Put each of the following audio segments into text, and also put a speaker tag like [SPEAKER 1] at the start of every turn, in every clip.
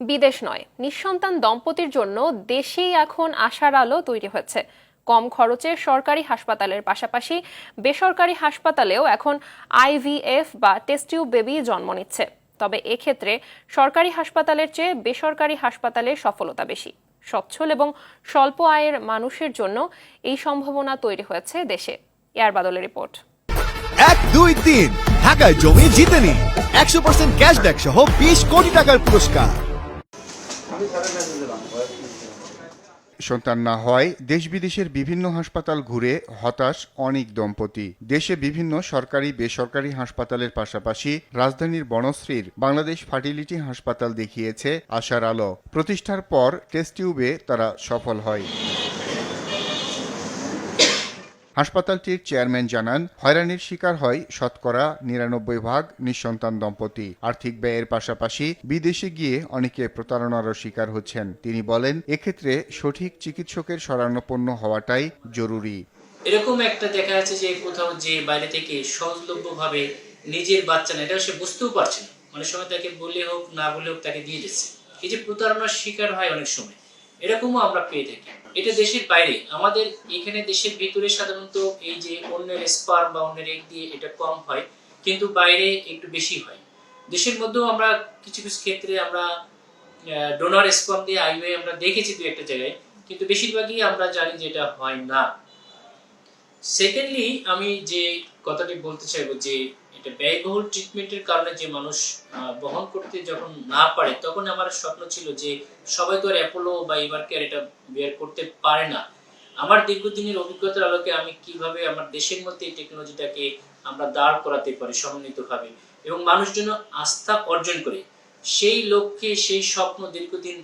[SPEAKER 1] বিদেশ নয়, নিঃসন্তান দম্পতির জন্য দেশেই এখন আশার আলো তৈরি হয়েছে। কম খরচে সরকারি হাসপাতালের পাশাপাশি বেসরকারি হাসপাতালেও এখন আইভিএফ বা টেস্ট টিউব বেবি জন্ম নিচ্ছে। তবে এক্ষেত্রে সরকারি হাসপাতালের চেয়ে বেসরকারি হাসপাতালে সফলতা বেশি। সচ্ছল এবং স্বল্প আয়ের মানুষের জন্য এই সম্ভাবনা তৈরি হয়েছে দেশে। এয়ার বাদলের রিপোর্ট।
[SPEAKER 2] 1, 2, 3 ঢাকায় জমি জিতে নিন 100% ক্যাশব্যাক সহ 20 কোটি টাকার পুরস্কার।
[SPEAKER 3] সন্তান না হওয়ায় দেশ বিদেশের বিভিন্ন হাসপাতাল ঘুরে হতাশ অনেক দম্পতি। দেশে বিভিন্ন সরকারি বেসরকারি হাসপাতালের পাশাপাশি রাজধানীর বনশ্রীর বাংলাদেশ ফার্টিলিটি হাসপাতাল দেখিয়েছে আশার আলো। প্রতিষ্ঠার পর টেস্ট টিউবে তারা সফল হয়। হাসপাতালটির চেয়ারম্যান জানান, হয়রানির শিকার হয় শতকরা ৯৯% নিঃসন্তান দম্পতি। আর্থিক ব্যয়ের পাশাপাশি বিদেশে গিয়ে অনেকে প্রতারণারও শিকার হচ্ছেন। তিনি বলেন, এক্ষেত্রে সঠিক চিকিৎসকের শরণাপন্ন হওয়াটাই জরুরি।
[SPEAKER 4] এরকম একটা দেখা যাচ্ছে যে কোথাও যে বাইরে থেকে সহজলভ্যভাবে নিজের বাচ্চা না, এটা সে বুঝতেও পারছে না, অনেক সময় তাকে বলে হোক না বলে হোক তাকে দিয়ে দিচ্ছে। এই যে প্রতারণার শিকার হয় অনেক সময়, এরকমও আমরা পেয়ে থাকি। এটা দেশের বাইরে, আমাদের এখানে দেশের ভিতরে সাধারণত এই যে অন্যের স্পার্ম বা অন্যের এগ দিয়ে এটা কম হয়, কিন্তু বাইরে একটু বেশি হয়। দেশের মধ্যেও আমরা কিছু কিছু ক্ষেত্রে আমরা ডোনার স্পার্ম দিয়ে আইভিএফ আমরা দেখেছি দু একটা জায়গায়, কিন্তু বেশিরভাগই আমরা জানি যে এটা হয় না। সেকেন্ডলি, আমি যে কথাটি বলতে চাইবো যে এটা ব্যয়বহুল ট্রিটমেন্টের কারণে যে মানুষ বহন করতে যখন না পারে, তখন আমার স্বপ্ন ছিল যে সবাই তো আর অ্যাপোলো বা এভারকেয়ার এটা বের করতে পারে না। আমার দীর্ঘদিনের অভিজ্ঞতার আলোকে আমি কিভাবে আমার দেশের মধ্যে এই টেকনোলজিটাকে আমরা দাঁড় করাতে পারি সমন্বিতভাবে এবং মানুষ যেন আস্থা অর্জন করে, সেই লক্ষ্যে সেই স্বপ্ন দীর্ঘদিন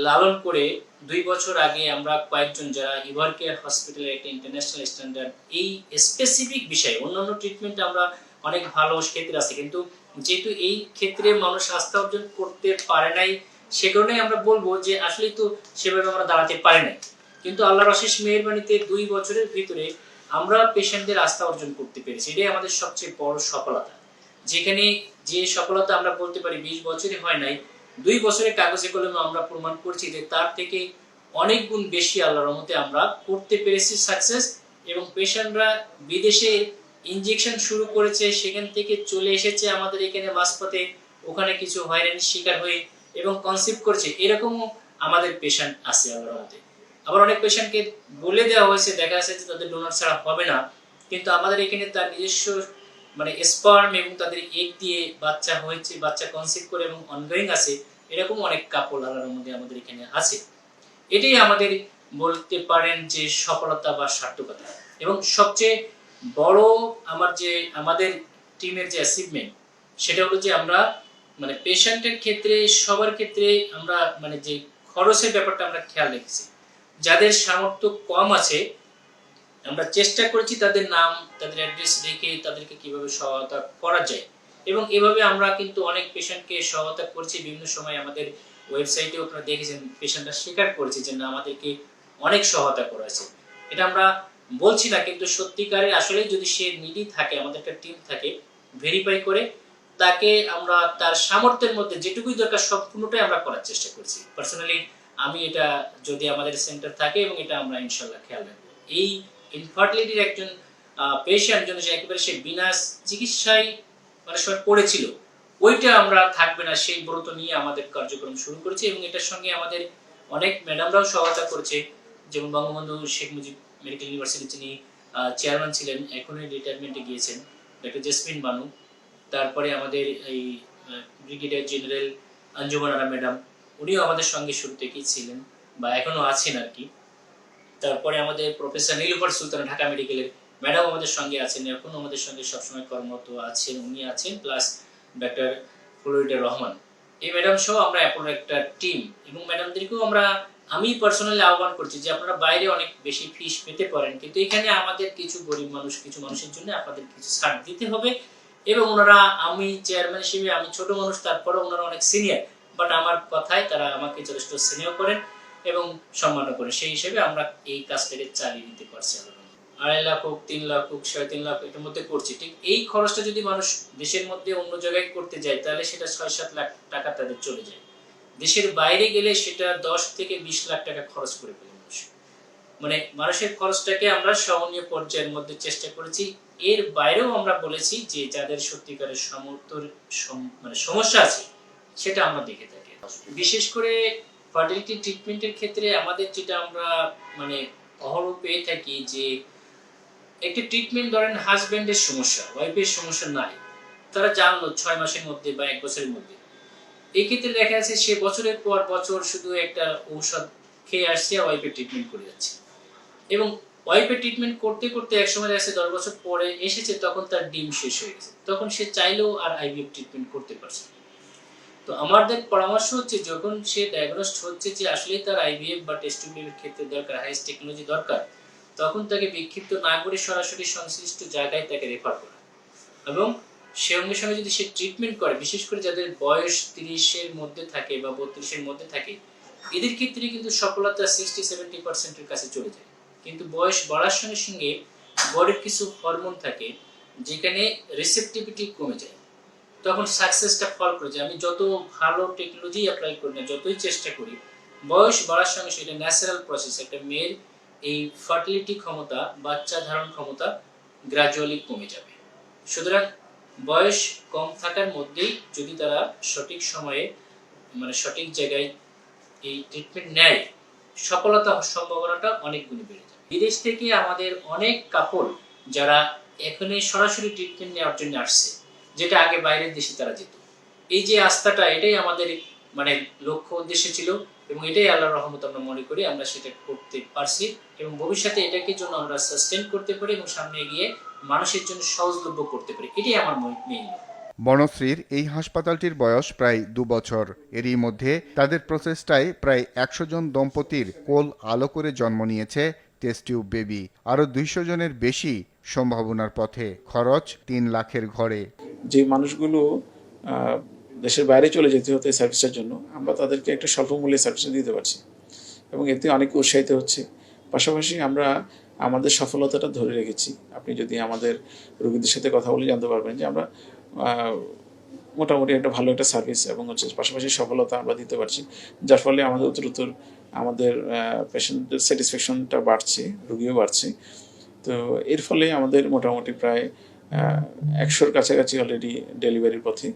[SPEAKER 4] লালন করে 2 বছর আগে আমরা কয়েকজন যারা এভারকেয়ার হসপিটালের একটা ইন্টারন্যাশনাল স্ট্যান্ডার্ড এই স্পেসিফিক বিষয়ে, অন্যান্য ট্রিটমেন্ট আমরা অনেক ভালো ক্ষেত্রে আছে, কিন্তু যেহেতু এই ক্ষেত্রে মানুষ আস্থা অর্জন করতে পারে নাই, সে কারণে আমরা বলবো যে আসলে তো সেভাবে আমরা দাঁড়াতে পারি নাই। কিন্তু আল্লাহর অশেষ মেহেরবানিতে 2 বছরের ভিতরে আমরা পেশেন্টদের আস্থা অর্জন করতে পেরেছি। এটাই আমাদের সবচেয়ে বড় সফলতা। যেখানে যে সফলতা আমরা বলতে পারি 20 বছরে হয় নাই, 2 বছরের কাগজে কলমে আমরা প্রমাণ করছি যে তার থেকে অনেক গুণ বেশি আল্লাহর রহমতে আমরা করতে পেরেছি সাকসেস। এবং পেশেন্টরা বিদেশে ইনজেকশন শুরু করেছে, সেখান থেকে চলে এসেছে আমাদের এখানে মাঝপথে, ওখানে কিছু হয়রানির শিকার হয়ে এবং কনসিভ করেছে, এরকমও আমাদের পেশেন্ট আছে আল্লাহর রহমতে। আবার অনেক পেশেন্টকে বলে দেওয়া হয়েছে, দেখা যাচ্ছে যে তাদের ডোনার ছাড়া হবে না, কিন্তু আমাদের এখানে তার নিজস্ব স্পার্ম এবং তাদের এগ দিয়ে বাচ্চা হয়েছে, বাচ্চা কনসিভ করে এবং অনগোয়িং আছে, এরকম অনেক কাপল আল্লাহর মধ্যে আমাদের এখানে আছে। এটাই আমাদের বলতে পারেন যে সফলতা বা সার্থকতা। এবং সবচেয়ে বড় আমাদের টিমের যে অ্যাচিভমেন্ট, সেটা হলো যে আমরা পেশেন্টের ক্ষেত্রে সবার ক্ষেত্রে আমরা যে খরচের ব্যাপারটা আমরা খেয়াল রেখেছি। যাদের সামর্থ্য কম আছে, আমরা চেষ্টা করেছি তাদের নাম, তাদের অ্যাড্রেস রেখে তাদেরকে কিভাবে সহায়তা করা যায়, এবং এভাবে আমরা কিন্তু অনেক পেশেন্টকে সহায়তা করছি। বিভিন্ন সময় আমাদের ওয়েবসাইটেও আপনারা দেখেছেন, পেশেন্টরা স্বীকার করেছে যে না, আমাদেরকে অনেক সহায়তা করেছে। এটা আমরা বলছি না, কিন্তু সত্যিকারের আসলে যদি সে নিডি থাকে, আমাদের একটা টিম থাকে, ভেরিফাই করে তাকে আমরা তার সামর্থ্যের মধ্যে যেটুকুই দরকার সম্পূর্ণটাই আমরা করার চেষ্টা করছি। পার্সোনালি আমি এটা যদি আমাদের সেন্টার থাকে, এবং এটা আমরা ইনশাল্লাহ খেয়াল রাখবো। এই ইনফার্টিলিটির একজন পেশেন্ট জন্য যে একেবারে সে বিনা চিকিৎসায় সময় পড়েছিল, ওইটা আমরা থাকবে না সেই ব্রত নিয়ে আমাদের কার্যক্রম শুরু করেছি। এবং এটার সঙ্গে আমাদের অনেক ম্যাডামরাও সহায়তা করেছে, যেমন বঙ্গবন্ধু শেখ মুজিব মেডিকেল ইউনিভার্সিটি যিনি চেয়ারম্যান ছিলেন, এখনই রিটায়ারমেন্টে গিয়েছেন, ডক্টর জেসমিন বানু। তারপরে আমাদের এই ব্রিগেডিয়ার জেনারেল আঞ্জুমান আরা ম্যাডাম, উনিও আমাদের সঙ্গে শুরু থেকেই ছিলেন বা এখনো আছেন আর কি। তারপরে আমাদের প্রফেসর নীলুফার সুলতান ঢাকা মেডিকেলের ম্যাডাম আমাদের সঙ্গে আছেন, এখনো আমাদের সঙ্গে সবসময় কর্মরত আছেন, উনি আছেন, প্লাস ডক্টর ফ্লোরিডা রহমান। এই ম্যাডাম সহ আমরা অ্যাপোলোর একটা টিম। এবং ম্যাডামদেরকেও আমি পার্সোনালি আহ্বান করছি যে আপনারা বাইরে অনেক বেশি ফিস পেতে পারেন, কিন্তু এখানে আমাদের কিছু গরিব মানুষ, কিছু মানুষের জন্য আপনাদের কিছু ছাড় দিতে হবে। এবং ওনারা, আমি চেয়ারম্যান হিসেবে আমি ছোট মানুষ, তারপরে ওনারা অনেক সিনিয়র, বাট আমার কথায় তারা আমাকে যথেষ্ট স্নেহ করেন এবং সম্মান করেন। সেই হিসেবে আমরা এই কাজটাকে চালিয়ে নিতে পারছি। 2.5 লাখ হোক, 3 লাখ হোক, 3.5 লাখ এটার মধ্যে করছি। ঠিক এই খরচটা যদি মানুষ দেশের মধ্যে অন্য জায়গায় করতে যায়, তাহলে সেটা 6-7 লাখ টাকা তাদের চলে যায়। দেশের বাইরে গেলে সেটা 10 থেকে 20 লাখ টাকা খরচ করে ফেলে মানুষ। মানে মানুষের খরচটাকে আমরা সহনীয় পর্যায়ের মধ্যে চেষ্টা করেছি। এর বাইরেও আমরা বলেছি যে যাদের সত্যিকারের মানে সমস্যা আছে সেটা আমরা দেখে থাকি। বিশেষ করে ফার্টিলিটি ট্রিটমেন্টের ক্ষেত্রে আমাদের যেটা আমরা মানে অহরহ পেয়ে থাকি যে একটা ট্রিটমেন্ট ধরেন হাজবেন্ডের সমস্যা, ওয়াইফের সমস্যা নাই, তারা জানলো 6 মাসের মধ্যে বা 1 বছরের মধ্যে। এই ক্ষেত্রে দেখা যাচ্ছে সে বছরের পর বছর শুধু একটা ঔষধ খেয়ে আসছে, ওয়াইফের ট্রিটমেন্ট করে যাচ্ছে, এবং ওয়াইফের ট্রিটমেন্ট করতে করতে একসময় দেখা যাচ্ছে 10 বছর পরে এসেছে, তখন তার ডিম শেষ হয়ে গেছে, তখন সে চাইলেও আর আইভিএফ ট্রিটমেন্ট করতে পারছে না। তো আমাদের পরামর্শ হচ্ছে যখন সে ডায়াগনোসড হচ্ছে যে আসলে তার আইভিএফ বা টেস্ট টিউবের ক্ষেত্রে দরকার, হাইস্ট টেকনোলজি দরকার, তখন তাকে বিক্ষিপ্ত না করে সরাসরি সংশ্লিষ্ট জায়গায় তাকে রেফার করা, এবং সঙ্গে সঙ্গে যদি সে ট্রিটমেন্ট করে, বিশেষ করে যাদের বয়স 30-এর মধ্যে থাকে বা 32-এর মধ্যে থাকে, এদের ক্ষেত্রে কিন্তু সফলতা 60-70% কাছে চলে যায়। কিন্তু বয়স বাড়ার সঙ্গে সঙ্গে বডির কিছু হরমোন থাকে যেখানে রিসেপটিভিটি কমে যায়, তখন সাকসেসটা ফল করে যায়। আমি যত ভালো টেকনোলজি অ্যাপ্লাই করি না, যতই চেষ্টা করি, বয়স বাড়ার সঙ্গে সঙ্গে এটা ন্যাচারাল প্রসেস, একটা মেয়ের এই ফার্টিলিটি ক্ষমতা, বাচ্চা ধারণ ক্ষমতা গ্র্যাজুয়ালি কমে যাবে। সুতরাং বয়স কম থাকার মধ্যেই যদি তারা সঠিক সময়ে মানে সঠিক জায়গায় এই ট্রিটমেন্ট নেয়, সফলতা সম্ভাবনাটা অনেক গুণে বেড়ে যায়। বিদেশ থেকে আমাদের অনেক কাপড় যারা এখানে সরাসরি ট্রিটমেন্ট নেওয়ার জন্য আসছে, যেটা আগে বাইরের দেশে তারা যেত, এই যে আস্থাটা, এটাই আমাদের মানে লক্ষ্য উদ্দেশ্য ছিল, এবং এটাই আল্লাহর রহমত আমরা মনে করি আমরা সেটা করতে পারছি, এবং ভবিষ্যতে এটাকে জন্য আমরা সাস্টেন করতে পারি এবং সামনে গিয়ে মানুষের জন্য সহজলভ্য করতে পারি, এটাই আমার মেইন।
[SPEAKER 3] বনশ্রীর এই হাসপাতালটির বয়স প্রায় 2 বছর। এরই মধ্যে তাদের প্রচেষ্টায় প্রায় 100 জন দম্পতির কোল আলো করে জন্ম নিয়েছে টেস্ট টিউব বেবি। আরও 200 জনের বেশি সম্ভাবনার পথে। খরচ 3 লাখের ঘরে।
[SPEAKER 5] যে মানুষগুলো দেশের বাইরে চলে যেতে হতো এই সার্ভিসের জন্য, আমরা তাদেরকে একটা স্বল্প মূল্যে সার্ভিস দিতে পারছি, এবং এতে অনেক উৎসাহিত হচ্ছে। পাশাপাশি আমরা আমাদের সফলতাটা ধরে রেখেছি। আপনি যদি আমাদের রোগীদের সাথে কথা বলে জানতে পারবেন যে আমরা মোটামুটি একটা ভালো একটা সার্ভিস এবং হচ্ছে পাশাপাশি সফলতা আমরা দিতে পারছি, যার ফলে আমাদের উত্তরোত্তর আমাদের পেশেন্টের স্যাটিসফ্যাকশনটা বাড়ছে, রোগীও বাড়ছে। তো এর ফলে আমাদের মোটামুটি প্রায় 100-র কাছাকাছি অলরেডি ডেলিভারির পথে,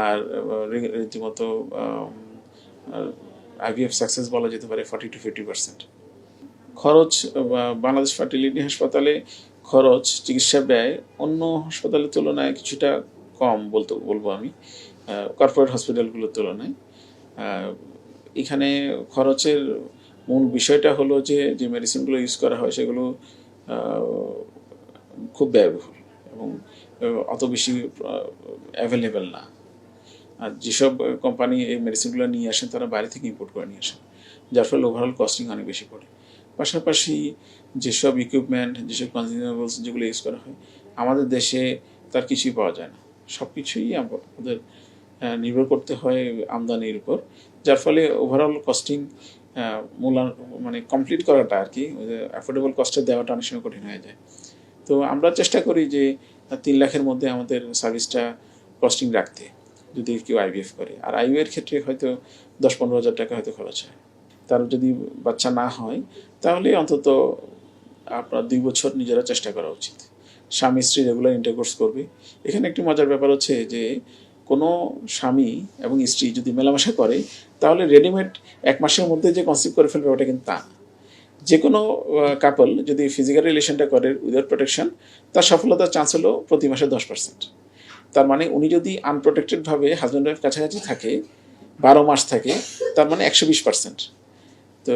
[SPEAKER 5] আর রীতিমতো আইভিএফ সাকসেস বলা যেতে পারে 40-50%। খরচ বাংলাদেশ ফার্টিলিটি হাসপাতালে খরচ, চিকিৎসা ব্যয় অন্য হাসপাতালের তুলনায় কিছুটা কম বলবো আমি, কর্পোরেট হসপিটালগুলোর তুলনায়। এখানে খরচের মূল বিষয়টা হলো যে মেডিসিনগুলো ইউজ করা হয় সেগুলো খুব ব্যয়বহুল এবং অত বেশি অ্যাভেলেবেল না। আর যেসব কোম্পানি এই মেডিসিনগুলো নিয়ে আসেন তারা বাইরে থেকে ইম্পোর্ট করে নিয়ে আসেন, যার ফলে ওভারঅল কস্টিং অনেক বেশি পড়ে। পাশাপাশি যেসব ইকুইপমেন্ট, যেসব কনজিউমেবলস যেগুলো ইউজ করা হয় আমাদের দেশে তার কিছুই পাওয়া যায় না, সব কিছুই আমাদের নির্ভর করতে হয় আমদানির উপর, যার ফলে ওভারঅল কস্টিং মানে কমপ্লিট করাটা আর কি অ্যাফোর্ডেবল কস্টে দেওয়াটা অনেক সময় কঠিন হয়ে যায়। তো আমরা চেষ্টা করি যে 3 লাখের মধ্যে আমাদের সার্ভিসটা কস্টিং রাখতে, যদি কেউ আইভিএফ করে। আর আইভিএফের ক্ষেত্রে হয়তো 10-15 হাজার টাকা হয়তো খরচ হয়। তার যদি বাচ্চা না হয় তাহলে অন্তত আপনার 2 বছর নিজেরা চেষ্টা করা উচিত। স্বামী স্ত্রী রেগুলার ইন্টারকোর্স করবে। এখানে একটি মজার ব্যাপার হচ্ছে যে কোনো স্বামী এবং স্ত্রী যদি মেলামেশা করে তাহলে রেডিমেড 1 মাসের মধ্যে যে কনসিভ করে ফেলবে ওটা কিন্তু তা। যে কোনো কাপল যদি ফিজিক্যাল রিলেশনটা করে উইদাউট প্রোটেকশন, তার সফলতার চান্স হলো প্রতি মাসে 10%। তার মানে উনি যদি আনপ্রোটেক্টেডভাবে হাজব্যান্ড ওয়াইফ কাছাকাছি থাকে, 12 মাস থাকে, তার মানে 120%। তো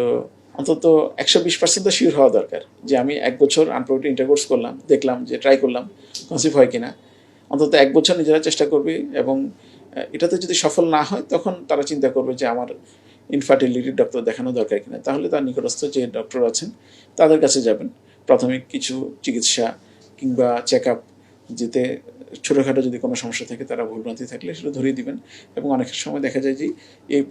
[SPEAKER 5] অন্তত 120% তো শিওর হওয়া দরকার যে আমি 1 বছর আনপ্রোটেক্টেড ইন্টারকোর্স করলাম, দেখলাম যে ট্রাই করলাম কনসিভ হয় কিনা। অন্তত 1 বছর নিজেরা চেষ্টা করবে, এবং এটাতে যদি সফল না হয় তখন তারা চিন্তা করবে যে আমার ইনফার্টিলিটি ডক্টর দেখানো দরকার কিনা। তাহলে তার নিকটস্থ যে ডক্টর আছেন তাদের কাছে যাবেন, প্রাথমিক কিছু চিকিৎসা কিংবা চেক আপ, যেতে ছোটোখাটো যদি কোনো সমস্যা থাকে, তারা ভুলভ্রান্তি থাকলে সেটা ধরিয়ে দিবেন। এবং অনেক সময় দেখা যায় যে এই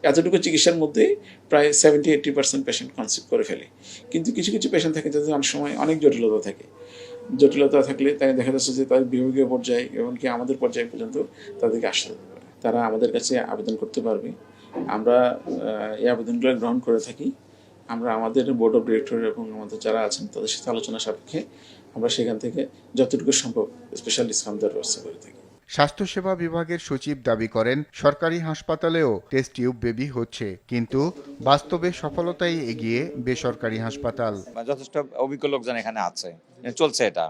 [SPEAKER 5] এতটুকু চিকিৎসার মধ্যে প্রায় 70-80% পেশেন্ট কনসিভ করে ফেলে। কিন্তু কিছু কিছু পেশেন্ট থাকে যাদের অনেক সময় অনেক জটিলতা থাকে। জটিলতা থাকলে তাই দেখা যাচ্ছে যে তাদের বিভাগীয় পর্যায়ে এমনকি আমাদের পর্যায়ে পর্যন্ত তাদেরকে আসতে হতে পারে। তারা আমাদের কাছে আবেদন করতে পারবে আমরা এই আবেদনগুলো গ্রহণ করে থাকি। আমরা আমাদের বোর্ড অফ ডিরেক্টর এবং আমাদের যারা আছেন তাদের সাথে আলোচনা সাপেক্ষে আমরা সেখান থেকে যতটুকু সম্ভব স্পেশাল ডিসকাউন্ট দেওয়ার ব্যবস্থা করে থাকি।
[SPEAKER 3] স্বাস্থ্যসেবা বিভাগের সচিব দাবি করেন সরকারি হাসপাতালেও টেস্ট টিউব বেবি হচ্ছে, কিন্তু বাস্তবে সফলতায় এগিয়ে বেসরকারি হাসপাতাল।
[SPEAKER 6] যথেষ্ট অভিজ্ঞ লোকজন এখানে আছে, চলছে এটা।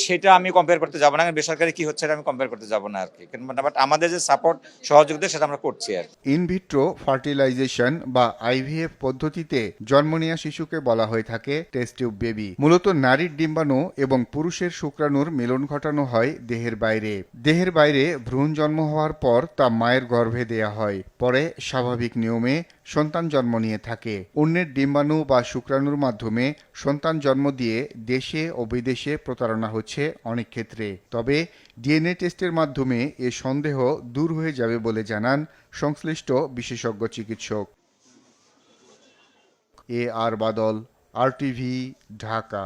[SPEAKER 6] সেটা আমি কম্পেয়ার করতে যাব না, বেসরকারি কি হচ্ছে এটা আমি কম্পেয়ার করতে যাব না আর কি, বাট আমাদের যে সাপোর্ট সহযোগিতা সেটা আমরা করছি আর কি।
[SPEAKER 3] ইনভিট্রো ফার্টিলাইজেশন বা আইভিএফ পদ্ধতিতে জন্ম নেওয়া শিশুকে বলা হয়ে থাকে টেস্ট টিউব বেবি। মূলত নারীর ডিম্বাণু এবং পুরুষের শুক্রাণুর মিলন ঘটানো হয় দেহের বাইরে ভ্রূণ জন্ম হওয়ার পর তা মায়ের গর্ভে দেয়া হয়, পরে স্বাভাবিক নিয়মে সন্তান জন্ম নিয়ে থাকে। অন্যের ডিম্বাণু বা শুক্রাণুর মাধ্যমে সন্তান জন্ম দিয়ে দেশে ও বিদেশে প্রতারণা হচ্ছে অনেক ক্ষেত্রে। তবে ডিএনএ টেস্টের মাধ্যমে এ সন্দেহ দূর হয়ে যাবে বলে জানান সংশ্লিষ্ট বিশেষজ্ঞ চিকিৎসক। আর বাদল, RTV, ঢাকা।